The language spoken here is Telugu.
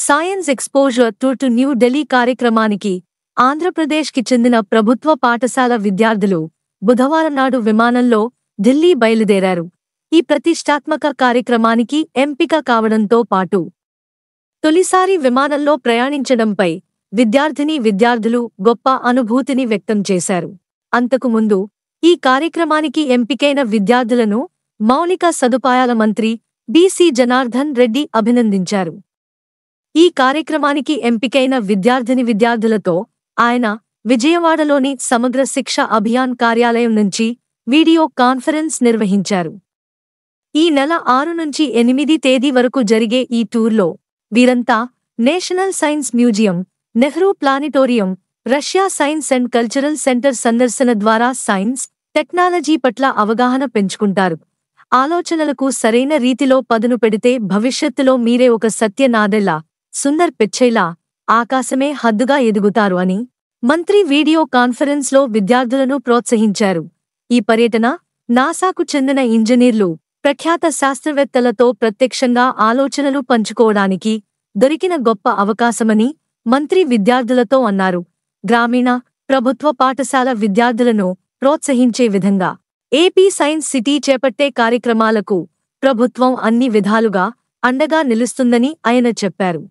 Science exposure tour to new Delhi కార్యక్రమానికి ఆంధ్రప్రదేశ్కి చెందిన ప్రభుత్వ పాఠశాల విద్యార్థులు బుధవారం నాడు విమానంలో ఢిల్లీ బయలుదేరారు. ఈ ప్రతిష్టాత్మక కార్యక్రమానికి ఎంపిక కావడంతో పాటు తొలిసారి విమానంలో ప్రయాణించడంపై విద్యార్థులు గొప్ప అనుభూతిని వ్యక్తం చేశారు. అంతకుముందు ఈ కార్యక్రమానికి ఎంపికైన విద్యార్థులను మౌలిక సదుపాయాల మంత్రి బీసీ జనార్దన్ రెడ్డి అభినందించారు. ఈ కార్యక్రమానికి ఎంపికైన విద్యార్థులతో ఆయన విజయవాడలోని సమగ్ర శిక్ష అభియాన్ కార్యాలయం నుంచి వీడియో కాన్ఫరెన్స్ నిర్వహించారు. ఈ నెల 6 నుంచి 8 తేదీ వరకు జరిగే ఈ టూర్లో వీరంతా national science museum, Nehru planetarium, Russia science and cultural centre సందర్శన ద్వారా సైన్స్, టెక్నాలజీ పట్ల అవగాహన పెంచుకుంటారు. ఆలోచనలకు సరైన రీతిలో పదును పెడితే భవిష్యత్తులో మీరే ఒక సత్య నాదెళ్లా, సుందర్ పిచ్చైలా, ఆకాశమే హద్దుగా ఎదుగుతారు అని మంత్రి వీడియో కాన్ఫరెన్స్లో విద్యార్థులను ప్రోత్సహించారు. ఈ పర్యటన నాసాకు చెందిన ఇంజనీర్లు, ప్రఖ్యాత శాస్త్రవేత్తలతో ప్రత్యక్షంగా ఆలోచనలు పంచుకోవడానికి దొరికిన గొప్ప అవకాశమని మంత్రి విద్యార్థులతో అన్నారు. గ్రామీణ, ప్రభుత్వ పాఠశాల విద్యార్థులను ప్రోత్సహించే విధంగా ఏపీ సైన్స్ సిటీ చేపట్టే కార్యక్రమాలకు ప్రభుత్వం అన్ని విధాలుగా అండగా నిలుస్తుందని ఆయన చెప్పారు.